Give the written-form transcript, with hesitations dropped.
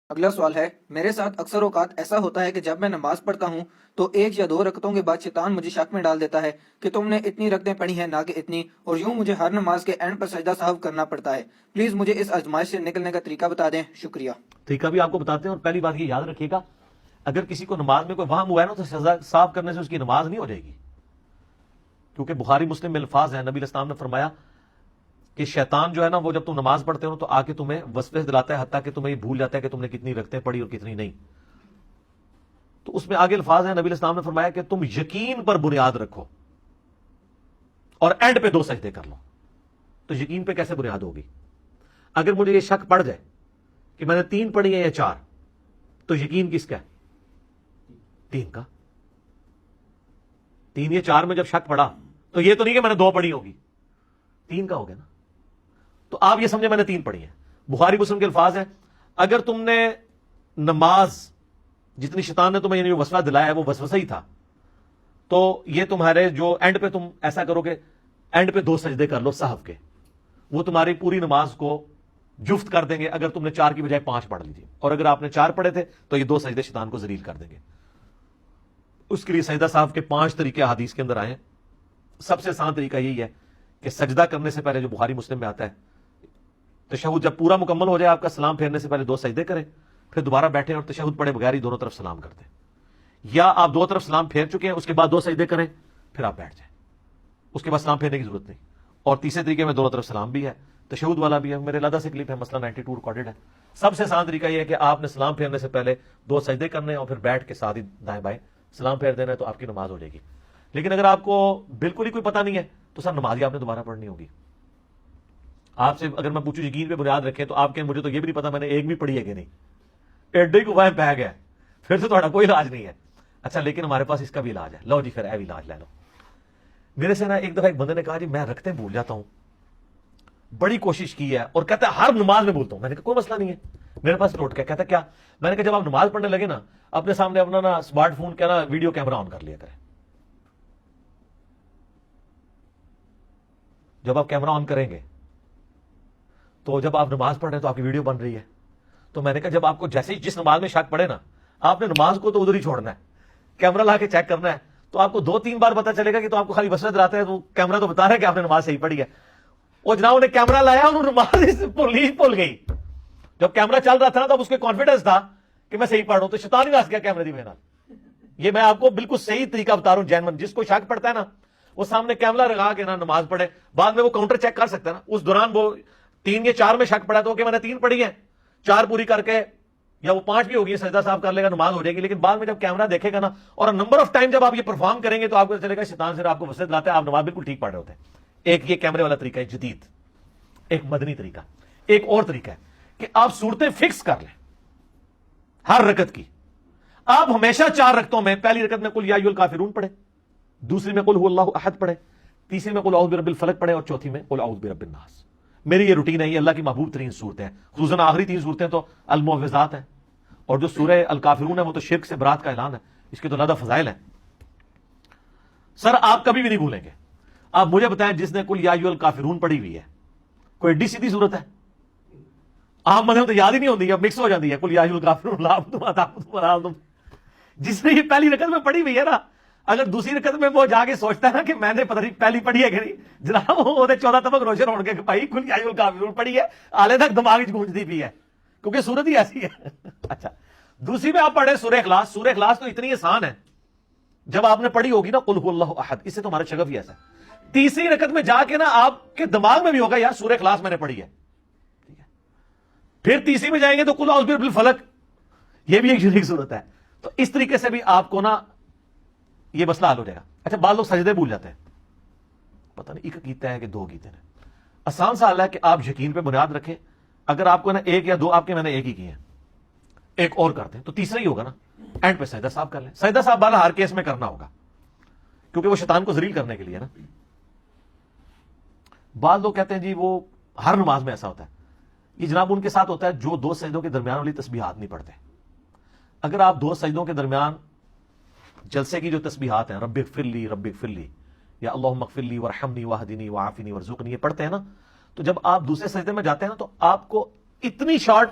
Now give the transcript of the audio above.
اگلا سوال ہے، میرے ساتھ اکثر اوقات ایسا ہوتا ہے کہ جب میں نماز پڑھتا ہوں تو ایک یا دو رکعتوں کے بعد شیطان مجھے شک میں ڈال دیتا ہے کہ تم نے اتنی رکعتیں پڑھی ہیں نہ کہ اتنی، اور یوں مجھے ہر نماز کے اینڈ پر سجدہ سہو کرنا پڑتا ہے۔ پلیز مجھے اس آزمائش سے نکلنے کا طریقہ بتا دیں، شکریہ۔ طریقہ بھی آپ کو بتاتے ہیں، اور پہلی بات یہ یاد رکھیے گا، اگر کسی کو نماز میں کوئی وہم ہوا ہے نا تو سجدہ صاف کرنے سے اس کی نماز نہیں ہو جائے گی، کیونکہ بخاری مسلم میں الفاظ ہیں، نبی علیہ السلام نے فرمایا کہ شیطان جو ہے نا وہ جب تم نماز پڑھتے ہو تو آ کے تمہیں وسوسے دلاتا ہے، حتیٰ کہ تمہیں یہ بھول جاتا ہے کہ تم نے کتنی رکعتیں پڑھی اور کتنی نہیں۔ تو اس میں آگے الفاظ ہیں، نبی علیہ السلام نے فرمایا کہ تم یقین پر بنیاد رکھو اور اینڈ پہ 2 سجدے کر لو۔ تو یقین پہ کیسے بنیاد ہوگی؟ اگر مجھے یہ شک پڑ جائے کہ میں نے 3 پڑھی ہے یا 4، تو یقین کس کا ہے؟ 3 کا۔ 3 یا 4 میں جب شک پڑا تو یہ تو نہیں کہ میں نے 2 پڑھی ہوگی، 3 کا ہو گیا نا۔ تو آپ یہ سمجھے میں نے 3 پڑھی ہیں۔ بخاری مسلم کے الفاظ ہیں، اگر تم نے نماز جتنی شیطان نے تمہیں یعنی وسوسہ دلایا ہے وہ وسوسہ ہی تھا، تو یہ تمہارے جو اینڈ پہ تم ایسا کرو کہ اینڈ پہ 2 سجدے کر لو صحف کے، وہ تمہاری پوری نماز کو جفت کر دیں گے۔ اگر تم نے 4 کی بجائے 5 پڑھ لی تھی، اور اگر آپ نے 4 پڑھے تھے تو یہ 2 سجدے شیطان کو ذلیل کر دیں گے۔ اس کے لیے سجدہ صاحب کے 5 طریقے حدیث کے اندر آئے ہیں۔ سب سے آسان طریقہ یہی ہے کہ سجدہ کرنے سے پہلے، جو بخاری مسلم میں آتا ہے، تشہد جب پورا مکمل ہو جائے آپ کا، سلام پھیرنے سے پہلے 2 سجدے کریں، پھر دوبارہ بیٹھیں اور تشہد پڑھے بغیر ہی دونوں طرف سلام کر دیں، یا آپ 2 طرف سلام پھیر چکے ہیں اس کے بعد 2 سجدے کریں پھر آپ بیٹھ جائیں، اس کے بعد سلام پھیرنے کی ضرورت نہیں۔ اور تیسرے طریقے میں دونوں طرف سلام بھی ہے، تشہد والا بھی ہے، میرے علیحدہ سے کلپ ہے، مسئلہ 92 ریکارڈڈ ہے۔ سب سے آسان طریقہ یہ ہے کہ آپ نے سلام پھیرنے سے پہلے 2 سجدے کرنے ہیں اور پھر بیٹھ کے ساتھ ہی دائیں بائیں سلام پھیر دینا ہے، تو آپ کی نماز ہو جائے گی۔ لیکن اگر آپ کو بالکل ہی کوئی پتہ نہیں ہے تو سر نماز ہی آپ نے دوبارہ پڑھنی ہوگی۔ آپ سے اگر میں پوچھوں یقین پہ بنیاد رکھیں، تو آپ کہیں مجھے تو یہ بھی نہیں پتا میں نے ایک بھی پڑھی ہے کہ نہیں، ایڈے کو وہم پہ گیا، پھر تو تھوڑا کوئی علاج نہیں ہے۔ اچھا لیکن ہمارے پاس اس کا بھی علاج ہے، لو جی پھر اے بھی علاج لے لو۔ میرے سے نا ایک دفعہ ایک بندے نے کہا جی میں رکھتے بھول جاتا ہوں، بڑی کوشش کی ہے، اور کہتا ہے ہر نماز میں بولتا ہوں۔ میں نے کہا کوئی مسئلہ نہیں ہے، میرے پاس نوٹ کیا۔ کہتا کیا؟ میں نے کہا جب آپ نماز پڑھنے لگے نا، اپنے سامنے اپنا نا اسمارٹ فون کا نا ویڈیو کیمرہ آن کر لیا کریں۔ جب آپ کیمرہ آن کریں گے تو جب آپ نماز پڑھ رہے ہیں تو آپ کی ویڈیو بن رہی ہے۔ تو میں نے کہا جب آپ کو جیسے ہی جس نماز میں شک پڑے نا، آپ نے نماز کو تو ادھر ہی چھوڑنا ہے، کیمرہ لا کے چیک کرنا ہے، تو آپ کو 2-3 بار پتا چلے گا کہ تو آپ کو خالی وسوسہ دلاتا ہے، تو کیمرہ تو بتا رہا ہے کہ آپ نے نماز صحیح پڑھی ہے۔ اور جناب نے کیمرہ لایا، انہوں نے نماز بھول گئی۔ جب کیمرہ چل رہا تھا نا، تب اس کے کانفیڈنس تھا کہ میں صحیح پڑھ رہا ہوں، تو شیطان ہی ہنس گیا کیمرے دی میرے نال۔ یہ میں آپ کو بالکل صحیح طریقہ بتا رہا ہوں جینون۔ جس کو شک پڑتا ہے نا، وہ سامنے کیمرہ لگا کے نا نماز پڑھے، بعد میں وہ کاؤنٹر چیک کر سکتا ہے نا۔ اس دوران وہ 3 یا 4 میں شک پڑا تو کہ میں نے 3 پڑھی ہے، 4 پوری کر کے یا وہ 5 بھی ہوگی، سجدہ صاحب کر لے گا، نماز ہو جائے گی۔ لیکن بعد میں جب کیمرہ دیکھے گا نا، اور نمبر آف ٹائم جب آپ یہ پرفارم کریں گے، تو آپ کو چلے گا شیطان سے آپ کو وسوسہ دلاتا ہے، آپ نماز بالکل ٹھیک پڑھ رہے ہوتے ہیں۔ ایک یہ کیمرے والا طریقہ ہے جدید، ایک مدنی طریقہ۔ ایک اور طریقہ ہے کہ آپ صورتیں فکس کر لیں ہر رکعت کی۔ آپ ہمیشہ 4 رکعتوں میں پہلی رکعت میں قل یا ایھا الکافرون پڑھیں، دوسری میں قل ھو اللہ احد پڑھیں، تیسری میں قل اعوذ برب الفلق پڑھیں، اور چوتھی میں قل اعوذ برب الناس۔ میری یہ روٹین ہے، یہ اللہ کی محبوب ترین صورتیں ہیں، خصوصاً آخری 3 صورتیں تو المعوذات ہیں، اور جو سورہ الکافرون ہے وہ تو شرک سے برات کا اعلان ہے، اس کے تو زیادہ فضائل ہیں۔ سر آپ کبھی بھی نہیں بھولیں گے۔ آپ مجھے بتائیں جس نے قل یا ایھا الکافرون پڑھی ہوئی ہے، کوئی ایڈی سیدھی صورت ہے؟ عام بندے تو یاد ہی نہیں ہوتی، اب مکس ہو جاتی ہے، قل یا ایھا الکافرون لا اعبد ما تعبدون۔ جس نے یہ پہلی رکعت میں پڑھی ہوئی ہے نا، اگر دوسری رکعت میں وہ جا کے سوچتا ہے نا کہ میں نے پتہ نہیں پہلی پڑھی ہے کہ نہیں، جناب وہ 14 طبق روشن ہو گئے کہ بھائی قل یا ایھا الکافرون پڑھی ہے، آلے تک دماغ گونجتی بھی ہے، کیونکہ صورت ہی ایسی ہے۔ اچھا دوسری میں آپ پڑھیں سورہ اخلاص۔ سورہ اخلاص تو اتنی آسان ہے، جب آپ نے پڑھی ہوگی نا قل ھو اللہ احد، اس سے تمہارا شغف ہی ایسا ہے۔ تیسری رکعت میں جا کے نا آپ کے دماغ میں بھی ہوگا یار سورہ اخلاص میں نے پڑھی ہے، ٹھیک ہے؟ پھر تیسری میں جائیں گے تو قل اعوذ برب الفلق، یہ بھی ایک یونیک صورت ہے۔ تو اس طریقے سے بھی آپ کو نا یہ مسئلہ حل ہو جائے گا۔ اچھا بعض لوگ سجدے بھول جاتے ہیں، پتہ نہیں ایک کیتے ہیں کہ 2 کیتے ہیں۔ آسان سا حل ہے کہ آپ یقین پہ بنیاد رکھیں۔ اگر آپ کو نا 1 یا 2 آپ کے، میں نے 1 ہی کیے ہیں، ایک اور کرتے ہیں تو تیسرا ہی ہوگا نا، اینڈ پہ سجدہ صاحب کر لیں۔ سجدہ صاحب بالا ہر کیس میں کرنا ہوگا، کیونکہ وہ شیطان کو ذلیل کرنے کے لیے نا۔ بعض لوگ کہتے ہیں جی وہ ہر نماز میں ایسا ہوتا ہے، یہ جناب ان کے ساتھ ہوتا ہے جو 2 سجدوں کے درمیان والی تسبیحات نہیں پڑھتے۔ اگر آپ 2 سجدوں کے درمیان جلسے کی جو تسبیحات ہیں، رب اغفر لی رب اغفر لی، یا اللہم اغفر لی وارحمنی واہدنی وعافنی وارزقنی، یہ پڑھتے ہیں نا، تو جب آپ دوسرے سجدے میں جاتے ہیں نا، تو آپ کو اتنی شارٹ